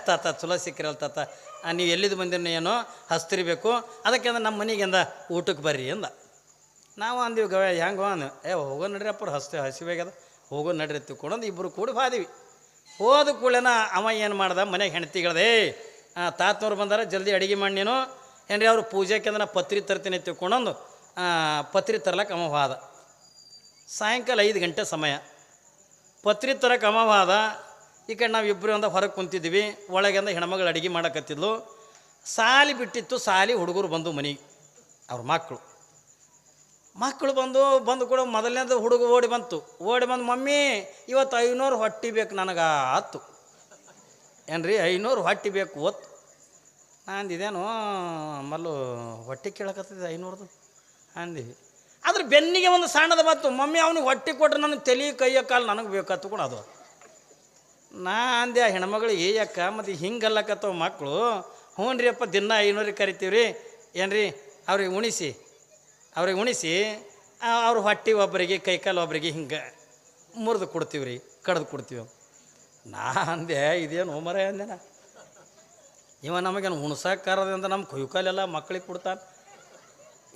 ತಾತ ಚಲೋ ಸಿಕ್ಕಿರಲ್ಲ ತಾತ, ನೀವು ಎಲ್ಲಿದ್ದು ಬಂದಿರೋ ಏನೋ ಹಸ್ತಿರ್ಬೇಕು, ಅದಕ್ಕೆ ಅಂದ್ರೆ ನಮ್ಮ ಮನೆಗೆ ಅಂದ ಊಟಕ್ಕೆ ಬರ್ರಿ ಅಂದ. ನಾವು ಅಂದೀವಿ ಗವ ಹೆಂಗೋ ಅಂದ, ಹೋಗೋ ನಡ್ರಿ ಅಪ್ಪರು ಹಸಿವಾಗ್ಯದ, ಹೋಗೋ ನಡ್ರಿ ತಿಳ್ಕೊಂಡು ಇಬ್ಬರು ಕೂಡಿ ಬಾದೀವಿ. ಹೋದ ಕೂಡಲೇನ ಅವ ಏನು ಮಾಡ್ದ, ಮನೆಗೆ ಹೆಣ್ತಿಗಳದೇ ತಾತನವ್ರು ಬಂದಾರ ಜಲ್ದಿ ಅಡುಗೆ ಮಾಡಿ ನೀನು ಏನ್ರಿ, ಅವರು ಪೂಜೆಗೆ ಅಂದ್ರೆ ಪತ್ರಿ ತರ್ತೀನಿ ತಿಳ್ಕೊಂಡೊಂದು ಪತ್ರಿ ತರ್ಲಕ್ಕೆ ಅವ ಹೋದ. ಸಾಯಂಕಾಲ 5 ಗಂಟೆ ಸಮಯ, ಪತ್ರಿ ತರಕ್ಕೆ ಅವ ಹೋದ. ಈ ಕಡೆ ನಾವು ಇಬ್ಬರು ಅಂದ ಹೊರಗೆ ಕುಂತಿದ್ವಿ, ಒಳಗೆ ಅಂದ ಹೆಣ್ಮಗಳು ಅಡುಗೆ ಮಾಡಕತ್ತಿದ್ಲು. ಸಾಲಿ ಬಿಟ್ಟಿತ್ತು, ಸಾಲಿ ಹುಡುಗರು ಬಂದು ಮನೆಗೆ, ಅವ್ರ ಮಕ್ಕಳು ಬಂದು ಕೂಡ ಮೊದಲನೇದು ಹುಡುಗ ಓಡಿ ಬಂತು. ಮಮ್ಮಿ ಇವತ್ತು 500 ಹೊಟ್ಟಿ ಬೇಕು ನನಗೆ ಆತು. ಏನ್ರಿ 500 ಹೊಟ್ಟಿ ಬೇಕು ಒತ್ತು. ಅಂದಿದೇನು ಮಲ್ಲು ಹೊಟ್ಟೆ ಕೇಳಕತ್ತಿದ್ದೆ 500ದು ಅಂದಿವಿ. ಅದ್ರ ಬೆನ್ನಿಗೆ ಒಂದು ಸಣ್ಣದ ಬಂತು, ಮಮ್ಮಿ ಅವ್ನಿಗೆ ಹೊಟ್ಟೆ ಕೊಟ್ರೆ ನನಗೆ ತಲೆ ಕೈಯ ಕಾಲು ನನಗೆ ಬೇಕತ್ತು ಕೂಡ ಅದು. ನಾ ಅಂದೆ ಆ ಹೆಣ್ಮಗಳಿಗೆ ಯಾಕ ಮತ್ತು ಹಿಂಗಲ್ಲಕತ್ತವ ಮಕ್ಕಳು. ಹ್ಞೂ ರೀ ಅಪ್ಪ, ದಿನ 500 ಕರಿತೀವಿ ರೀ, ಏನ್ರಿ ಅವ್ರಿಗೆ ಉಣಿಸಿ ಅವ್ರ ಹೊಟ್ಟೆ ಒಬ್ಬರಿಗೆ ಕೈಕಾಲು ಒಬ್ಬರಿಗೆ ಹಿಂಗೆ ಮುರಿದು ಕೊಡ್ತೀವಿ ರೀ, ಕಡ್ದು ಕೊಡ್ತೀವಿ. ನಾ ಅಂದೆ ಇದೇನು ಮರ ಅಂದೆನ, ಇವ ನಮಗೇನು ಉಣ್ಸಕ್ಕಾರದಿಂದ ನಮ್ಮ ಕೈಕಾಲೆಲ್ಲ ಮಕ್ಕಳಿಗೆ ಕೊಡ್ತಾನೆ.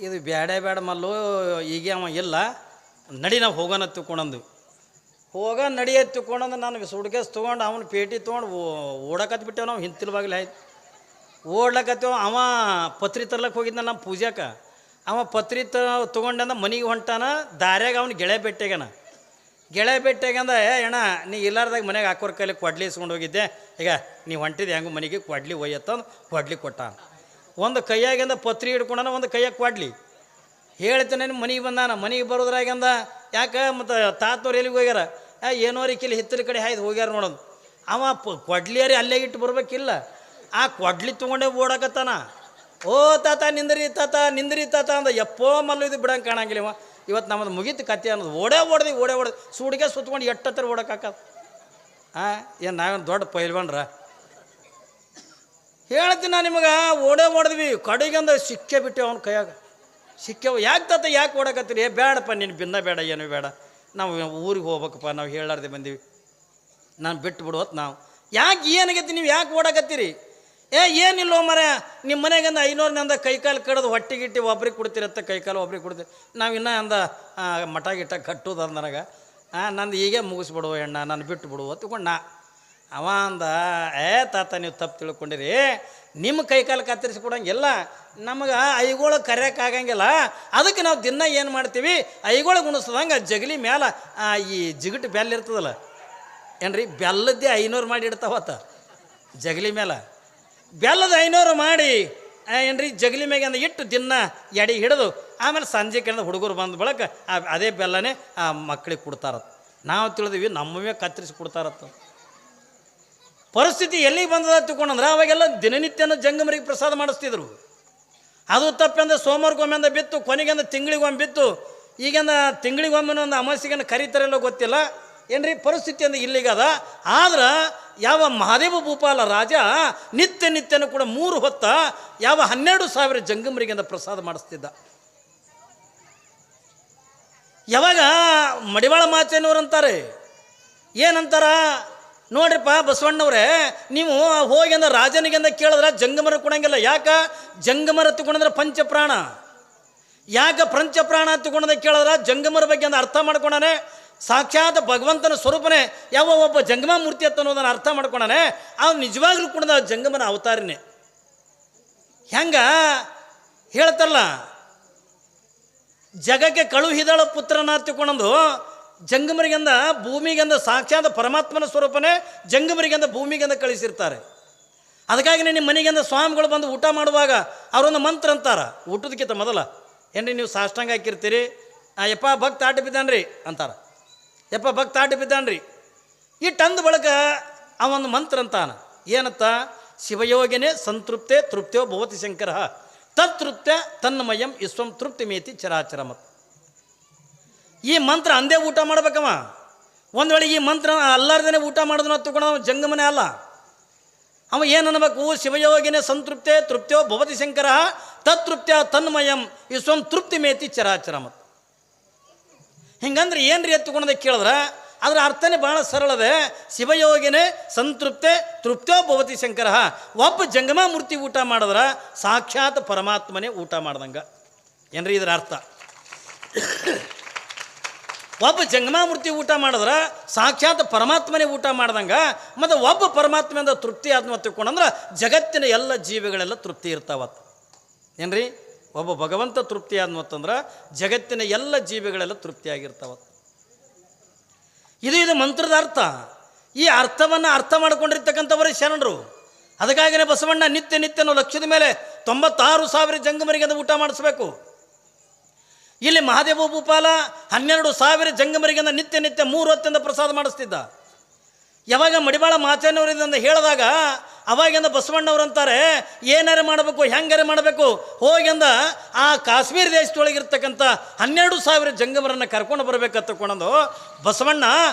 ಇದು ಬೇಡ ಮಲ್ಲು, ಈಗ ಅವ ಇಲ್ಲ, ನಡಿ ನಾವು ಹೋಗೋಣ ತಿಳ್ಕೊಂಡಂದು. ನಡಿಯ ತಿಳ್ಕೊಂಡಂದು ನಾನು ಸುಡ್ಕೇಸ್ ತೊಗೊಂಡು ಅವನು ಪೇಟಿ ತೊಗೊಂಡು ಓಡಕತ್ಬಿಟ್ಟೆವು. ನಾವು ಹಿಂತಿಲ್ ಬಾಗಿಲು ಆಯ್ತು ಓಡ್ಲಕತ್ತೇವ. ಅವ ಪತ್ರಿ ತರ್ಲಕ್ಕೆ ಹೋಗಿದ್ದ ನಮ್ಮ ಪೂಜಾಕ್ಕೆ. ಅವ ಪತ್ರಿ ತೊಗೊಂಡಂದ ಮನೆಗೆ ಹೊಂಟಾನ. ದಾರ್ಯಾಗ ಅವ್ನು ಗೆಳೆ ಬೆಟ್ಟಾಗಂದ ಅಣ್ಣ ನೀ ಇಲ್ಲಾರ್ದಾಗ ಮನೆಗೆ ಹಾಕೋರ್ ಕೈಲಿ ಕೊಡ್ಲಿ ಇಸ್ಕೊಂಡು ಹೋಗಿದ್ದೆ, ಈಗ ನೀವು ಹೊಂಟಿದ್ದು ಹೆಂಗೆ ಮನೆಗೆ ಕೊಡ್ಲಿ ಒಯ್ಯತ್ತಂದು ಕೊಡ್ಲಿ ಕೊಟ್ಟಾನ. ಒಂದು ಕೈಯಾಗಿಂದ ಪತ್ರಿ ಹಿಡ್ಕೊಂಡಾನ, ಒಂದು ಕೈಯಾಗ ಕೊಡ್ಲಿ ಹೇಳ್ತಾನೆ. ಮನೆಗೆ ಬಂದಾನ. ಮನೆಗೆ ಬರೋದ್ರಾಗಂದ ಯಾಕೆ ಮತ್ತು ತಾತನವ್ರು ಎಲ್ಲಿಗೆ ಹೋಗ್ಯಾರ, ಏನೋರಿ ಕಿಲ್ಲಿ ಹಿತ್ತಲ ಕಡೆ ಹಾಯ್ದು ಹೋಗ್ಯಾರ ನೋಡೋದು. ಅವ ಕೊಡ್ಲಿಯರಿ ಅಲ್ಲೇ ಇಟ್ಟು ಬರ್ಬೇಕಿಲ್ಲ, ಆ ಕೊಡ್ಲಿ ತೊಗೊಂಡೇ ಓಡಕತ್ತಾನ. ಓ ತಾತ ನಿಂದ್ರಿ ತಾತ ಅಂದ. ಎಪ್ಪೋ ಮಲ್ಲು ಇದು ಬಿಡಂಗೆ ಕಾಣಂಗಿಲ್ಲ ಇವ. ಇವತ್ತು ನಮ್ಮದು ಮುಗೀತು ಕತೆ ಅನ್ನೋದು. ಓಡೇ ಹೊಡೆದು ಸುಡಿಗೆ ಸುತ್ಕೊಂಡು ಎಟ್ಟತ್ತರ ಓಡಕ್ಕಾಕದ. ಏನು ನಾವೇನು ದೊಡ್ಡ ಪೈಲ್ವನ್ರ ಹೇಳ್ತೀನಿ ನಾ ನಿಮಗೆ. ಹೊಡೆದ್ವಿ ಕಡೆಗಂದ ಸಿಕ್ಕೇ ಬಿಟ್ಟೆ ಅವ್ನ ಕೈಯಾಗ ಸಿಕ್ಕೇವ. ಯಾಕೆ ಓಡಕತ್ತೀರಿ? ಬೇಡಪ್ಪ ನೀನು ಭಿನ್ನ ಬೇಡ, ಏನು ಬೇಡ, ನಾವು ಊರಿಗೆ ಹೋಗ್ಬೇಕಪ್ಪ, ನಾವು ಹೇಳಾರ್ದೆ ಬಂದೀವಿ, ನಾನು ಬಿಟ್ಟು ಬಿಡುವತ್ತು ನಾವು. ಯಾಕೆ ಏನಾಗೈತಿ, ನೀವು ಯಾಕೆ ಓಡಕತ್ತೀರಿ? ಏನಿಲ್ಲೋ ಮರ, ನಿಮ್ಮ ಮನೆಗಂದ 500 ಕೈಕಾಲು ಕಡ್ದು ಹೊಟ್ಟೆಗಿಟ್ಟು ಒಬ್ರಿಗೆ ಕೊಡ್ತಿರತ್ತ, ಕೈಕಾಲು ಒಬ್ರಿಗೆ ಕೊಡ್ತೀವಿ. ನಾವು ಇನ್ನೂ ಅಂದ ಮಠ ಗಿಟ್ಟ ಕಟ್ಟೋದು ಅಂದ ನನಗೆ. ನಂದು ಹೀಗೆ ಮುಗಿಸ್ಬಿಡುವ ಎಣ್ಣ, ನಾನು ಬಿಟ್ಟು ಬಿಡುವ ತಿಳ್ಕೊಂಡು ಅವ ಅಂದ. ತಾತ ನೀವು ತಪ್ಪು ತಿಳ್ಕೊಂಡಿರಿ, ನಿಮ್ಮ ಕೈಕಾಲು ಕತ್ತರಿಸಿ ಕೊಡಂಗಿಲ್ಲ, ನಮಗೆ ಐಗೋಳು ಕರೆಯೋಕ್ಕಾಗಂಗಿಲ್ಲ. ಅದಕ್ಕೆ ನಾವು ದಿನ ಏನು ಮಾಡ್ತೀವಿ, ಐಗೋಳು ಗುಣಿಸ್ದಂಗೆ ಜಗಲಿ ಮೇಲೆ ಈ ಜಿಗಟು ಬೆಲ್ಲ ಇರ್ತದಲ್ಲ ಏನ್ರಿ, ಬೆಲ್ಲದ್ದೇ 500 ಮಾಡಿ ಇಡ್ತಾವತ್ತ ಜಗಲಿ ಮೇಲೆ. ಬೆಲ್ಲದ 500 ಮಾಡಿ ಏನ್ರಿ ಜಗಲಿ ಮ್ಯಾಗ ಅಂದ ಇಟ್ಟು ದಿನ ಎಡೆ ಹಿಡಿದು ಆಮೇಲೆ ಸಂಜೆ ಕೆಳದ ಹುಡುಗರು ಬಂದ ಬಳಕ ಅದೇ ಬೆಲ್ಲನೇ ಆ ಮಕ್ಕಳಿಗೆ ಕೊಡ್ತಾರತ್ತ. ನಾವು ತಿಳಿದೀವಿ ನಮ್ಮವೇ ಕತ್ತರಿಸಿ ಕೊಡ್ತಾರತ್ತ. ಪರಿಸ್ಥಿತಿ ಎಲ್ಲಿಗೆ ಬಂದದ ತಿಳ್ಕೊಂಡ್ರೆ ಅವಾಗೆಲ್ಲ ದಿನನಿತ್ಯನ ಜಂಗಮರಿಗೆ ಪ್ರಸಾದ ಮಾಡಿಸ್ತಿದ್ರು. ಅದು ತಪ್ಪಂದ ಸೋಮವಾರಗೊಮ್ಮೆ ಬಿತ್ತು, ಕೊನೆಗೆಂದ ತಿಂಗಳಿಗೊಮ್ಮೆ ಬಿತ್ತು. ಈಗಂದ ತಿಂಗಳಿಗೊಮ್ಮೆ ಒಂದು ಅಮಾಸಿಗೆನ ಕರೀತಾರೆಲ್ಲೋ ಗೊತ್ತಿಲ್ಲ ಏನ್ರಿ. ಪರಿಸ್ಥಿತಿ ಅಂದ್ರೆ ಇಲ್ಲಿಗದ. ಆದ್ರೆ ಯಾವ ಮಹಾದೇವ ಭೂಪಾಲ ರಾಜ ನಿತ್ಯನೂ ಕೂಡ 3 ಹೊತ್ತ ಯಾವ 12,000 ಜಂಗಮರಿಗೆಂದ ಪ್ರಸಾದ ಮಾಡಿಸ್ತಿದ್ದ. ಯಾವಾಗ ಮಡಿವಾಳ ಮಾಚೇನವ್ರು ಅಂತಾರೆ, ಏನಂತಾರ ನೋಡ್ರಿಪ್ಪ ಬಸವಣ್ಣವ್ರೆ, ನೀವು ಹೋಗಿ ಅಂದ ರಾಜನಿಗೆಂದ ಕೇಳಿದ್ರೆ ಜಂಗಮರ ಕೊಡಂಗಿಲ್ಲ. ಯಾಕ ಜಂಗಮರ ತಗೊಂಡ್ರೆ ಪಂಚಪ್ರಾಣ, ಯಾಕೆ ಪಂಚಪ್ರಾಣ ತಗೊಂಡ ಕೇಳಿದ್ರೆ ಜಂಗಮರ ಬಗ್ಗೆ ಅಂದ ಅರ್ಥ ಮಾಡ್ಕೊಂಡಾನೆ. ಸಾಕ್ಷಾತ್ ಭಗವಂತನ ಸ್ವರೂಪನೇ ಯಾವ ಒಬ್ಬ ಜಂಗಮ ಮೂರ್ತಿ ಅಂತ ಅನ್ನೋದನ್ನು ಅರ್ಥ ಮಾಡ್ಕೊಂಡಾನೆ. ಅವ್ನು ನಿಜವಾಗ್ಲೂ ಕೂಡ ಜಂಗಮನ ಅವತಾರನೇ. ಹೆಂಗ ಹೇಳ್ತಾರಲ್ಲ, ಜಗಕ್ಕೆ ಕಳುಹಿದಳ ಪುತ್ರನ ತಿಳ್ಕೊಂಡಂದು ಜಂಗಮರಿಗೆಂದ ಭೂಮಿಗೆಂದ ಸಾಕ್ಷಾತ್ ಪರಮಾತ್ಮನ ಸ್ವರೂಪನೇ ಜಂಗಮರಿಗೆಂದ ಭೂಮಿಗೆಂದ ಕಳಿಸಿರ್ತಾರೆ. ಅದಕ್ಕಾಗಿ ನಿಮ್ಮ ಮನೆಗೆಂದ ಸ್ವಾಮಿಗಳು ಬಂದು ಊಟ ಮಾಡುವಾಗ ಅವರೊಂದು ಮಂತ್ರ ಅಂತಾರ. ಊಟದಕ್ಕಿಂತ ಮೊದಲ ಏನ್ರಿ ನೀವು ಸಾಷ್ಟಾಂಗ ಹಾಕಿರ್ತೀರಿ, ಯಪ್ಪ ಭಕ್ತ ಆಟ ಬಿದ್ದಾನ್ರಿ ಅಂತಾರ. ಯಪ್ಪ ಭಕ್ತ ಆಟ ಬಿದ್ದಾನ್ರಿ ಇಟ್ಟಂದ ಬಳಕ ಅವೊಂದು ಮಂತ್ರ ಅಂತಾನ. ಏನಂತ? ಶಿವಯೋಗಿನೇ ಸಂತೃಪ್ತೆ ತೃಪ್ತಿಯೋ ಭವತಿ ಶಂಕರ ತೃಪ್ತ ತನ್ನಮಯಂ ವಿಶ್ವಂ ತೃಪ್ತಿ ಮೇತಿ ಚರಾಚರಮತ್. ಈ ಮಂತ್ರ ಅಂದೇ ಊಟ ಮಾಡ್ಬೇಕವ. ಒಂದು ವೇಳೆ ಈ ಮಂತ್ರ ಅಲ್ಲಾರ್ದೇ ಊಟ ಮಾಡಿದ್ನು ತಗೊಂಡು ಜಂಗಮನೇ ಅಲ್ಲ. ಅವ ಏನು ಅನ್ಬೇಕು? ಶಿವಯೋಗಿನೇ ಸಂತೃಪ್ತೆ ತೃಪ್ತಿಯೋ ಭವತಿ ಶಂಕರ ತೃಪ್ತ್ಯ ತನ್ಮಯಂ ವಿಶ್ವಂ ತೃಪ್ತಿ ಮೇತಿ ಚರಾಚರಮತ್. ಹಿಂಗಂದ್ರೆ ಏನ್ರಿ ಎತ್ತುಕೊಂಡದ ಕೇಳಿದ್ರೆ ಅದರ ಅರ್ಥನೇ ಭಾಳ ಸರಳದೆ. ಶಿವಯೋಗಿನೇ ಸಂತೃಪ್ತೆ ತೃಪ್ತೋ ಭವತಿ ಶಂಕರ. ಒಬ್ಬ ಜಂಗಮ ಮೂರ್ತಿ ಊಟ ಮಾಡಿದ್ರೆ ಸಾಕ್ಷಾತ್ ಪರಮಾತ್ಮನೇ ಊಟ ಮಾಡ್ದಂಗೆ. ಏನ್ರಿ ಇದರ ಅರ್ಥ? ಒಬ್ಬ ಜಂಗಮಾಮೂರ್ತಿ ಊಟ ಮಾಡಿದ್ರೆ ಸಾಕ್ಷಾತ್ ಪರಮಾತ್ಮನೇ ಊಟ ಮಾಡ್ದಂಗೆ. ಮತ್ತು ಒಬ್ಬ ಪರಮಾತ್ಮೆಯಿಂದ ತೃಪ್ತಿ ಆತ್ಮ ತಿಳ್ಕೊಂಡಂದ್ರೆ ಜಗತ್ತಿನ ಎಲ್ಲ ಜೀವಿಗಳೆಲ್ಲ ತೃಪ್ತಿ ಇರ್ತಾವತ್ತು. ಏನ್ರಿ? ಒಬ್ಬ ಭಗವಂತ ತೃಪ್ತಿ ಆದ್ಮತ್ತಂದ್ರೆ ಜಗತ್ತಿನ ಎಲ್ಲ ಜೀವಿಗಳೆಲ್ಲ ತೃಪ್ತಿಯಾಗಿರ್ತಾವತ್ತು. ಇದು ಮಂತ್ರದ ಅರ್ಥ. ಈ ಅರ್ಥವನ್ನು ಅರ್ಥ ಮಾಡ್ಕೊಂಡಿರ್ತಕ್ಕಂಥವರೇ ಶರಣರು. ಅದಕ್ಕಾಗಿಯೇ ಬಸವಣ್ಣ ನಿತ್ಯ ನಾವು ಲಕ್ಷದ ಮೇಲೆ 96,000 ಜಂಗಮರಿಗೆ ಊಟ ಮಾಡಿಸ್ಬೇಕು. ಇಲ್ಲಿ ಮಹಾದೇವ ಭೂಪಾಲ 12,000 ಜಂಗಮರಿಗೆ ನಿತ್ಯ 3 ಹೊತ್ತಿಂದ ಪ್ರಸಾದ ಮಾಡಿಸ್ತಿದ್ದ. ಯಾವಾಗ ಮಡಿವಾಳ ಮಾಚನವರಿಂದ ಹೇಳಿದಾಗ ಅವಾಗಿಂದ ಬಸವಣ್ಣವ್ರಂತಾರೆ, ಏನಾರೆ ಮಾಡಬೇಕು, ಹೆಂಗಾರೆ ಮಾಡಬೇಕು, ಹೋಗಿಂದ ಆ ಕಾಶ್ಮೀರ ದೇಶದೊಳಗಿರ್ತಕ್ಕಂಥ 12,000 ಜಂಗಮರನ್ನು ಕರ್ಕೊಂಡು ಬರಬೇಕಂತ ತಗೊಂಡು ಬಸವಣ್ಣ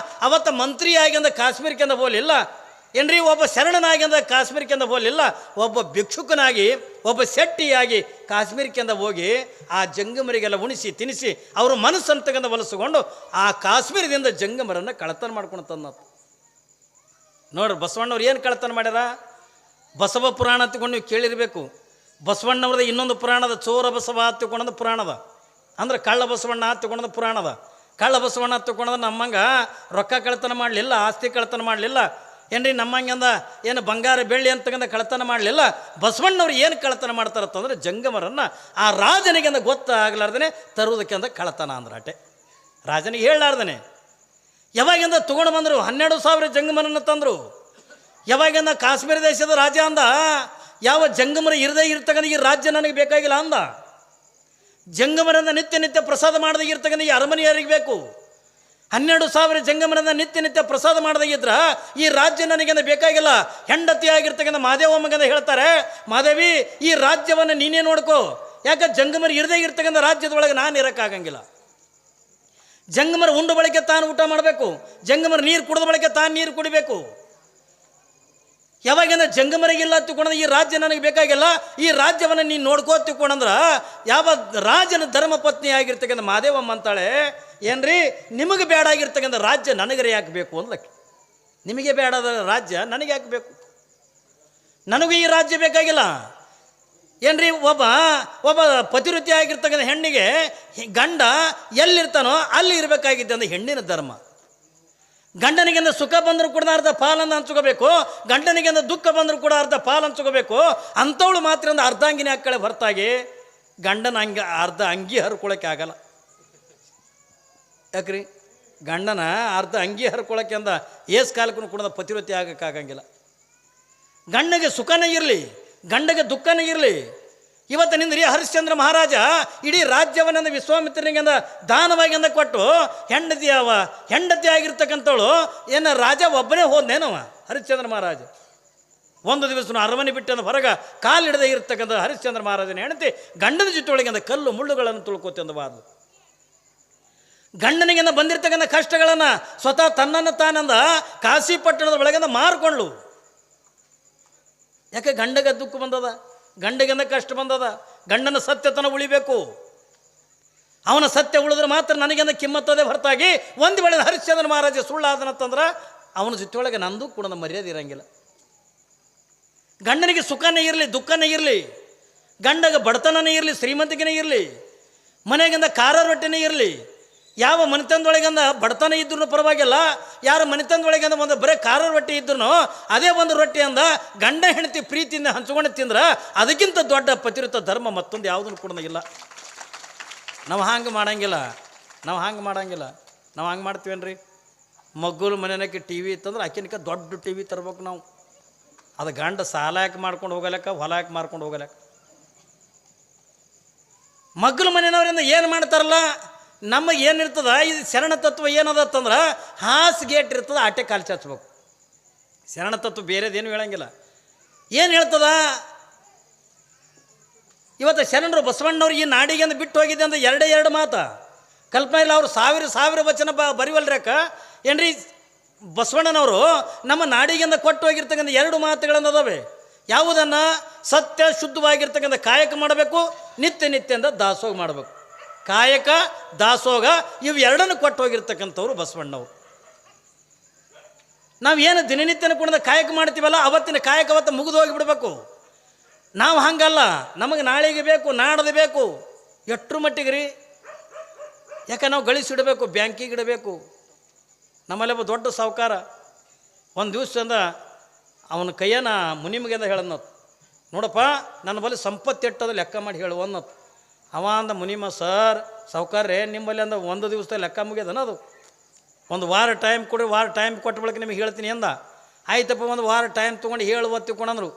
ಅವತ್ತು ಮಂತ್ರಿಯಾಗಿಂದ ಕಾಶ್ಮೀರಕ್ಕಿಂದ ಹೋಲಿಲ್ಲ ಏನ್ರಿ, ಒಬ್ಬ ಶರಣನಾಗಿಂದ ಕಾಶ್ಮೀರಕ್ಕಿಂದ ಹೋಲಿಲ್ಲ, ಒಬ್ಬ ಭಿಕ್ಷುಕನಾಗಿ ಒಬ್ಬ ಶೆಟ್ಟಿಯಾಗಿ ಕಾಶ್ಮೀರಕ್ಕಿಂದ ಹೋಗಿ ಆ ಜಂಗಮರಿಗೆಲ್ಲ ಉಣಿಸಿ ತಿನ್ನಿಸಿ ಅವರು ಮನಸ್ಸಂತಕ್ಕಂಥ ಹೊಲಸಿಕೊಂಡು ಆ ಕಾಶ್ಮೀರದಿಂದ ಜಂಗಮರನ್ನು ಕಳತನ ಮಾಡ್ಕೊಂಡು ತಂದತ್ತು. ನೋಡ್ರಿ ಬಸವಣ್ಣವ್ರು ಏನು ಕಳತನ ಮಾಡ್ಯಾರ? ಬಸವ ಪುರಾಣ ಹತ್ಕೊಂಡು ನೀವು ಕೇಳಿರಬೇಕು. ಬಸವಣ್ಣವ್ರದ ಇನ್ನೊಂದು ಪುರಾಣದ ಚೋರ ಬಸವ ಹತ್ತಿಕೊಂಡದ ಪುರಾಣದ, ಅಂದ್ರೆ ಕಳ್ಳ ಬಸವಣ್ಣ ಹತ್ತಿಕೊಂಡದ ಪುರಾಣದ. ಕಳ್ಳ ಬಸವಣ್ಣ ಹತ್ತಿಕೊಂಡದ ನಮ್ಮಂಗೆ ರೊಕ್ಕ ಕಳತನ ಮಾಡಲಿಲ್ಲ, ಆಸ್ತಿ ಕಳತನ ಮಾಡಲಿಲ್ಲ ಏನ್ರಿ, ನಮ್ಮಂಗಂದ ಏನು ಬಂಗಾರ ಬೆಳ್ಳಿ ಅಂತಕ್ಕಂಥ ಕಳತನ ಮಾಡಲಿಲ್ಲ. ಬಸವಣ್ಣವ್ರು ಏನು ಕಳತನ ಮಾಡ್ತಾರತ್ತಂದ್ರೆ ಜಂಗಮರನ್ನು ಆ ರಾಜನಿಗೆಂದ ಗೊತ್ತಾಗಲಾರ್ದೇ ತರುವುದಕ್ಕೆಂದ ಕಳತನ ಅಂದ್ರೆ ಅಟೆ. ರಾಜನಿಗೆ ಹೇಳಲಾರ್ದೇ ಯಾವಾಗಿಂದ ತೊಗೊಂಡು ಬಂದರು 12,000 ಜಂಗಮರನ್ನು ತಂದರು. ಯಾವಾಗಿಂದ ಕಾಶ್ಮೀರ ದೇಶದ ರಾಜ ಅಂದ, ಯಾವ ಜಂಗಮರ ಇರದೇ ಇರ್ತಕ್ಕಂಥ ಈ ರಾಜ್ಯ ನನಗೆ ಬೇಕಾಗಿಲ್ಲ ಅಂದ. ಜಂಗಮರಿಂದ ನಿತ್ಯ ಪ್ರಸಾದ ಮಾಡದೇ ಇರ್ತಕ್ಕಂಥ ಈ ಅರಮನೆ ಯಾರಿಗೆ ಬೇಕು? 12,000 ಜಂಗಮರಿಂದ ನಿತ್ಯ ಪ್ರಸಾದ ಮಾಡದಾಗಿದ್ರ ಈ ರಾಜ್ಯ ನನಗೆಂದ ಬೇಕಾಗಿಲ್ಲ. ಹೆಂಡತಿ ಆಗಿರ್ತಕ್ಕಂಥ ಮಹಾದೇವಮ್ಮಗಂದ ಹೇಳ್ತಾರೆ, ಮಾದೇವಿ ಈ ರಾಜ್ಯವನ್ನು ನೀನೇ ನೋಡ್ಕೋ, ಯಾಕೆ ಜಂಗಮರ ಇರದೇ ಇರ್ತಕ್ಕಂಥ ರಾಜ್ಯದೊಳಗೆ ನಾನು ಇರೋಕ್ಕಾಗಂಗಿಲ್ಲ. ಜಂಗಮರ ಉಂಡ ಬಳಿಕೆ ತಾನು ಊಟ ಮಾಡಬೇಕು, ಜಂಗಮರ ನೀರು ಕುಡಿದ ಬಳಿಕೆ ತಾನು ನೀರು ಕುಡಿಬೇಕು. ಯಾವಾಗಿಂದ ಜಂಗಮರಿಗಿಲ್ಲ ತಿಳ್ಕೊಂಡ್ರೆ ಈ ರಾಜ್ಯ ನನಗೆ ಬೇಕಾಗಿಲ್ಲ, ಈ ರಾಜ್ಯವನ್ನು ನೀನು ನೋಡ್ಕೋ ತಿಳ್ಕೊಂಡ್ರ ಯಾವ ರಾಜನ ಧರ್ಮ ಪತ್ನಿ ಆಗಿರ್ತಕ್ಕಂಥ ಮಹಾದೇವಮ್ಮ ಅಂತಾಳೆ, ಏನ್ರಿ ನಿಮಗೆ ಬೇಡ ಆಗಿರ್ತಕ್ಕಂಥ ರಾಜ್ಯ ನನಗರೆ ಯಾಕೆ ಬೇಕು ಅಂದ್ಲಕ್ಕೆ. ನಿಮಗೆ ಬೇಡದ ರಾಜ್ಯ ನನಗೆ ಯಾಕೆ ಬೇಕು? ನನಗೂ ಈ ರಾಜ್ಯ ಬೇಕಾಗಿಲ್ಲ. ಏನ್ರಿ ಒಬ್ಬ ಪತಿವೃತ್ತಿ ಆಗಿರ್ತಕ್ಕಂಥ ಹೆಣ್ಣಿಗೆ ಗಂಡ ಎಲ್ಲಿರ್ತಾನೋ ಅಲ್ಲಿ ಇರಬೇಕಾಗಿದ್ದೆ ಅಂದ್ರೆ ಹೆಣ್ಣಿನ ಧರ್ಮ. ಗಂಡನಿಗೆಂದ ಸುಖ ಬಂದರೂ ಕೂಡ ಅರ್ಧ ಪಾಲನ್ನು ಹಂಚ್ಕೋಬೇಕು, ಗಂಡನಿಗೆಂದ ದುಃಖ ಬಂದರೂ ಕೂಡ ಅರ್ಧ ಪಾಲು ಹಂಚ್ಕೋಬೇಕು. ಅಂಥವಳು ಮಾತ್ರ ಒಂದು ಅರ್ಧಾಂಗಿನಿ ಹಾಕಳೆ ಹೊರತಾಗಿ ಗಂಡನ ಅರ್ಧ ಅಂಗಿ ಹರ್ಕೊಳಕ್ಕೆ ಆಗಲ್ಲ. ಯಾಕ್ರಿ? ಗಂಡನ ಅರ್ಧ ಅಂಗಿ ಹರ್ಕೊಳಕ್ಕೆ ಅಂದ ಏಸ್ ಕಾಲಕ್ಕೂ ಕೂಡ ಪತಿವೃತ್ತಿ ಆಗಕ್ಕಾಗಂಗಿಲ್ಲ. ಗಂಡಗೆ ಸುಖನೇ ಇರಲಿ, ಗಂಡಗೆ ದುಃಖನೇ ಇರಲಿ. ಇವತ್ತು ನಿಂದ್ರಿ ಹರಿಶ್ಚಂದ್ರ ಮಹಾರಾಜ ಇಡೀ ರಾಜ್ಯವನ್ನ ವಿಶ್ವಾಮಿತ್ರನಿಗೆಂದ ದಾನವಾಗಿಂದ ಕೊಟ್ಟು ಹೆಂಡತಿ ಆಗಿರ್ತಕ್ಕಂಥವಳು ಏನು ರಾಜ ಒಬ್ಬನೇ ಹೋದ್ನೇನವ ಹರಿಶ್ಚಂದ್ರ ಮಹಾರಾಜ. ಒಂದು ದಿವಸ ಅರಮನೆ ಬಿಟ್ಟಂದ ಹೊರಗೆ ಕಾಲಿಡದೆ ಇರ್ತಕ್ಕಂಥ ಹರಿಶ್ಚಂದ್ರ ಮಹಾರಾಜನ ಹೆಂಡತಿ ಗಂಡನ ಜೊತೆಯೊಳಗಿಂದ ಕಲ್ಲು ಮುಳ್ಳುಗಳನ್ನು ತುಳ್ಕೋತಂದಬಾರ್ದು. ಗಂಡನಿಗೆಂದ ಬಂದಿರ್ತಕ್ಕಂಥ ಕಷ್ಟಗಳನ್ನು ಸ್ವತಃ ತನ್ನನ್ನು ತಾನಂದ ಕಾಶಿ ಪಟ್ಟಣದ ಒಳಗಿಂದ ಮಾರ್ಕೊಳ್ಳು. ಯಾಕೆ? ಗಂಡಗೆ ದುಃಖ ಬಂದದ, ಗಂಡಗೆಂದ ಕಷ್ಟ ಬಂದದ, ಗಂಡನ ಸತ್ಯತನ ಉಳಿಬೇಕು. ಅವನ ಸತ್ಯ ಉಳಿದ್ರೆ ಮಾತ್ರ ನನಗೆಂದ ಕಿಮ್ಮತ್ತದೇ ಹೊರತಾಗಿ ಒಂದು ವೇಳೆ ಹರಿಶ್ಚಂದ್ರ ಮಹಾರಾಜ ಸುಳ್ಳಾದನಂತಂದ್ರೆ ಅವನ ಜೊತೆಯೊಳಗೆ ನಂದು ಕೂಡ ಮರ್ಯಾದೆ ಇರಂಗಿಲ್ಲ. ಗಂಡನಿಗೆ ಸುಖನೇ ಇರಲಿ, ದುಃಖನೇ ಇರಲಿ, ಗಂಡಗೆ ಬಡತನನೇ ಇರಲಿ, ಶ್ರೀಮಂತಿಕೆನೇ ಇರಲಿ, ಮನೆಗಿಂದ ಖಾರ ರೊಟ್ಟಿನೇ ಇರಲಿ, ಯಾವ ಮನೆತನದೊಳಗಂದ ಬಡತನ ಇದ್ರೂ ಪರವಾಗಿಲ್ಲ, ಯಾರ ಮನೆತನದೊಳಗಂದ ಒಂದು ಬರೀ ಖಾರ ರೊಟ್ಟಿ ಇದ್ರೂ ಅದೇ ಒಂದು ರೊಟ್ಟಿ ಅಂದ ಗಂಡ ಹೆಂಡತಿ ಪ್ರೀತಿಯಿಂದ ಹಂಚ್ಕೊಂಡು ತಿಂದ್ರೆ ಅದಕ್ಕಿಂತ ದೊಡ್ಡ ಪತಿವ್ರತ ಧರ್ಮ ಮತ್ತೊಂದು ಯಾವುದನ್ನು ಕೂಡ ಇಲ್ಲ. ನಾವು ಹಂಗೆ ಮಾಡಂಗಿಲ್ಲ. ನಾವು ಹಂಗೆ ಮಾಡ್ತೀವೇನ್ರಿ? ಮಗ್ಗಲು ಮನೆಯಕ್ಕೆ ಟಿ ವಿ ಇತ್ತಂದ್ರೆ ಆಕಿನಕ ದೊಡ್ಡ ಟಿ ವಿ ತರ್ಬೇಕು ನಾವು. ಅದು ಗಂಡ ಸಾಲ ಯಾಕೆ ಮಾಡ್ಕೊಂಡು ಹೋಗಲಕ್ಕ, ಹೊಲ ಯಾಕೆ ಮಾರ್ಕೊಂಡು ಹೋಗಲಕ್ಕ. ಮಗ್ಗಲು ಮನೆಯವ್ರಿಂದ ಏನು ಮಾಡ್ತಾರಲ್ಲ, ನಮಗೆ ಏನಿರ್ತದ ಇದು ಶರಣ ತತ್ವ ಏನದತ್ತಂದ್ರೆ ಹಾಸಿಗೆಟ್ ಇರ್ತದ, ಆಟೆ ಕಾಲು ಚಾಚಬೇಕು. ಶರಣ ತತ್ವ ಬೇರೆದೇನು ಹೇಳಂಗಿಲ್ಲ. ಏನು ಹೇಳ್ತದ? ಇವತ್ತು ಶರಣರು ಬಸವಣ್ಣವ್ರು ಈ ನಾಡಿಗೆಂದು ಬಿಟ್ಟು ಹೋಗಿದೆ ಅಂದ್ರೆ ಎರಡು ಮಾತು ಕಲ್ಪನೆ ಇಲ್ಲ. ಅವರು ಸಾವಿರ ವಚನ ಬರಿವಲ್ರಕ್ಕ ಏನ್ರಿ? ಬಸವಣ್ಣನವರು ನಮ್ಮ ನಾಡಿಗೆಂದ ಕೊಟ್ಟು ಹೋಗಿರ್ತಕ್ಕಂಥ 2 ಮಾತುಗಳನ್ನು ಅದಾವೆ. ಯಾವುದನ್ನು? ಸತ್ಯ ಶುದ್ಧವಾಗಿರ್ತಕ್ಕಂಥ ಕಾಯಕ ಮಾಡಬೇಕು, ನಿತ್ಯ ದಾಸೋಗ ಮಾಡಬೇಕು. ಕಾಯಕ ದಾಸೋಗ ಇವು ಎರಡನ್ನು ಕೊಟ್ಟು ಹೋಗಿರ್ತಕ್ಕಂಥವ್ರು ಬಸವಣ್ಣವರು. ನಾವು ಏನು ದಿನನಿತ್ಯನ ಕುಣದ ಕಾಯಕ ಮಾಡ್ತೀವಲ್ಲ ಅವತ್ತಿನ ಕಾಯಕ ಅವತ್ತು ಮುಗಿದು ಹೋಗಿಬಿಡ್ಬೇಕು. ನಾವು ಹಂಗಲ್ಲ, ನಮಗೆ ನಾಳೆಗೆ ಬೇಕು, ನಾಡದು ಬೇಕು. ಎಷ್ಟರ ಮಟ್ಟಿಗೆ ರೀ? ಯಾಕೆ ನಾವು ಗಳಿಸಿಡಬೇಕು, ಬ್ಯಾಂಕಿಗೆ ಇಡಬೇಕು. ನಮ್ಮಲ್ಲಿ ಒಬ್ಬ ದೊಡ್ಡ ಸಾಹುಕಾರ ಒಂದು ದಿವಸದಿಂದ ಅವನ ಕೈಯನ್ನ ಮುನಿಮಗೆ ಅಂತ ಹೇಳೋದು, ನೋಡಪ್ಪ ನನ್ನ ಬಳಿ ಸಂಪತ್ತು ಎಟ್ಟದ ಲೆಕ್ಕ ಮಾಡಿ ಹೇಳು ಅನ್ನೋದು. ಅವ ಅಂದ, ಮುನಿಮ ಸರ್ ಸಾಹುಕಾರ್ರೆ ನಿಮ್ಮಲ್ಲಿ ಅಂದ ಒಂದು ದಿವಸದಲ್ಲಿ ಲೆಕ್ಕ ಮುಗಿಯೋದನ ಅದು, ಒಂದು ವಾರ ಟೈಮ್ ಕೊಡಿ, ವಾರ ಟೈಮ್ ಕೊಟ್ಟ ಬಳಿಕ ನಿಮಗೆ ಹೇಳ್ತೀನಿ ಅಂದ. ಆಯ್ತಪ್ಪ ಒಂದು ವಾರ ಟೈಮ್ ತೊಗೊಂಡು ಹೇಳುವ ತಿಳ್ಕೊಂಡ್ರು.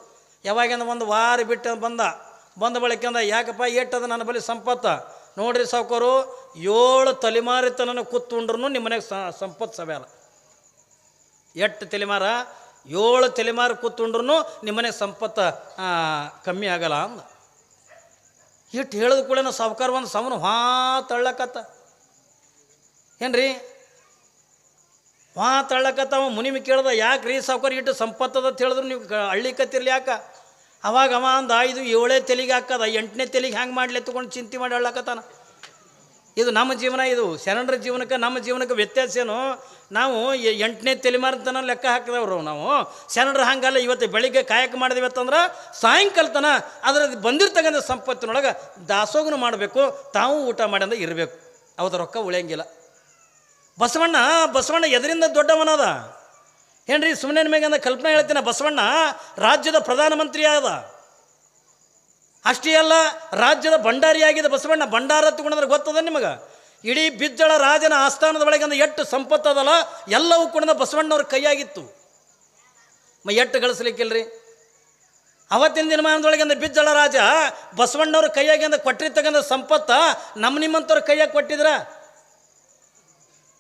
ಯಾವಾಗಿಂದ ಒಂದು ವಾರ ಬಿಟ್ಟು ಬಂದ ಬಳಿಕಂದ, ಯಾಕಪ್ಪ ಏಟದ ನನ್ನ ಬಳಿ ಸಂಪತ್ತು? ನೋಡ್ರಿ ಸಾವುಕಾರು, 7 ತಲೆಮಾರಿತನ ಕೂತ್ಕೊಂಡ್ರು ನಿಮ್ಮ ಮನೆಗೆ ಸಂಪತ್ತು ಸಭೆ. ಎಷ್ಟು ತಲೆಮಾರ? 7 ತಲೆಮಾರು ಕೂತ್ಕೊಂಡ್ರು ನಿಮ್ಮ ಮನೆಗೆ ಸಂಪತ್ತು ಕಮ್ಮಿ ಆಗಲ್ಲ ಅಂದ. ಇಟ್ಟು ಹೇಳಿದ ಕೂಡ ನಾವು ಸಾವುಕಾರ ಒಂದು ಸಮನು ತಳ್ಳಕತ್ತ ಏನ್ರಿ, ತಳ್ಳಕತ್ತ. ಅವ ಮುನಿಮಿ ಕೇಳ್ದ, ಯಾಕೆ ರೀ ಸಾವುಕಾರ ಇಟ್ಟು ಸಂಪತ್ತದ ಅಂತ ಹೇಳಿದ್ರು ನೀವು ಹಳ್ಳಿಕತ್ತಿರ್ಲಿ ಯಾಕೆ? ಅವಾಗ ಅವ ಅಂದ, ಇದು 7ನೇ ತೆಲಿಗೆ ಹಾಕದ, 8ನೇ ತೆಲಿಗೆ ಹ್ಯಾಂಗೆ ಮಾಡಲಿ ಎತ್ಕೊಂಡು ಚಿಂತೆ ಮಾಡಿ ಹೇಳಕತ್ತಾನ. ಇದು ನಮ್ಮ ಜೀವನ, ಇದು ಶರಣರ ಜೀವನಕ್ಕೆ ನಮ್ಮ ಜೀವನಕ್ಕೆ ವ್ಯತ್ಯಾಸ ಏನು? ನಾವು 8ನೇ ತಲೆಮಾರಿತನ ಲೆಕ್ಕ ಹಾಕಿದವರು ನಾವು. ಶರಣರು ಹಂಗಲ್ಲ, ಇವತ್ತು ಬೆಳಿಗ್ಗೆ ಕಾಯಕ ಮಾಡಿದಿವತ್ತಂದ್ರೆ ಸಾಯಂಕಾಲ ತನ ಅದರ ಬಂದಿರ್ತಕ್ಕಂಥ ಸಂಪತ್ತಿನೊಳಗೆ ದಾಸೋಗನು ಮಾಡಬೇಕು, ತಾವು ಊಟ ಮಾಡಿಂದ ಇರಬೇಕು, ಅವತ್ತು ರೊಕ್ಕ ಉಳಿಯಂಗಿಲ್ಲ. ಬಸವಣ್ಣ ಎದರಿಂದ ದೊಡ್ಡವನದ ಏನ್ರಿ? ಸುಮ್ಮನೆ ನಿಮಗೆ ಅಂದ ಕಲ್ಪನೆ ಹೇಳ್ತೀನಿ, ಬಸವಣ್ಣ ರಾಜ್ಯದ ಪ್ರಧಾನಮಂತ್ರಿ ಆದ. ಅಷ್ಟೇ ಅಲ್ಲ, ರಾಜ್ಯದ ಭಂಡಾರಿಯಾಗಿದೆ ಬಸವಣ್ಣ. ಭಂಡಾರ ತಗೊಂಡ್ರೆ ಗೊತ್ತದ ನಿಮಗೆ? ಇಡೀ ಬಿಜ್ಜಳ ರಾಜನ ಆಸ್ಥಾನದ ಒಳಗೆ ಎಷ್ಟು ಸಂಪತ್ತದಲ್ಲ ಎಲ್ಲವೂ ಕೂಡ ಬಸವಣ್ಣವ್ರ ಕೈಯಾಗಿತ್ತು. ಎಟ್ಟು ಗಳಿಸ್ಲಿಕ್ಕಿಲ್ರಿ. ಅವತ್ತಿನ ದಿನಮಾನದೊಳಗೆ ಬಿಜ್ಜಳ ರಾಜ ಬಸವಣ್ಣವ್ರ ಕೈಯಾಗಿ ಅಂದ ಕೊಟ್ಟಿರ್ತಕ್ಕಂಥ ಸಂಪತ್ತ ನಿಮ್ಮಂಥವ್ರ ಕೈಯಾಗಿ ಕೊಟ್ಟಿದ್ರ?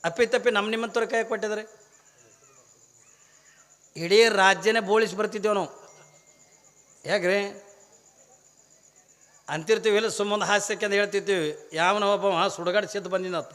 ಅಪ್ಪಿತಪ್ಪಿ ನಿಮ್ಮಂಥವ್ರ ಕೈಯಾಗಿ ಕೊಟ್ಟಿದ್ರಿ. ಇಡೀ ರಾಜ್ಯನೇ ಬೋಳಿಸಿ ಬರ್ತಿದ್ದೇವೆ ನಾವು. ಹೇಗ್ರಿ ಅಂತಿರ್ತೀವಿ, ಇಲ್ಲ ಸುಮ್ಮೊಂದು ಹಾಸ್ಯಕ್ಕೆ ಅಂತ ಹೇಳ್ತಿರ್ತೀವಿ. ಯಾವನ ಒಬ್ಬ ಸುಡುಗಾಡು ಸಿದ್ದು ಬಂದಿದ್ದತ್ತು,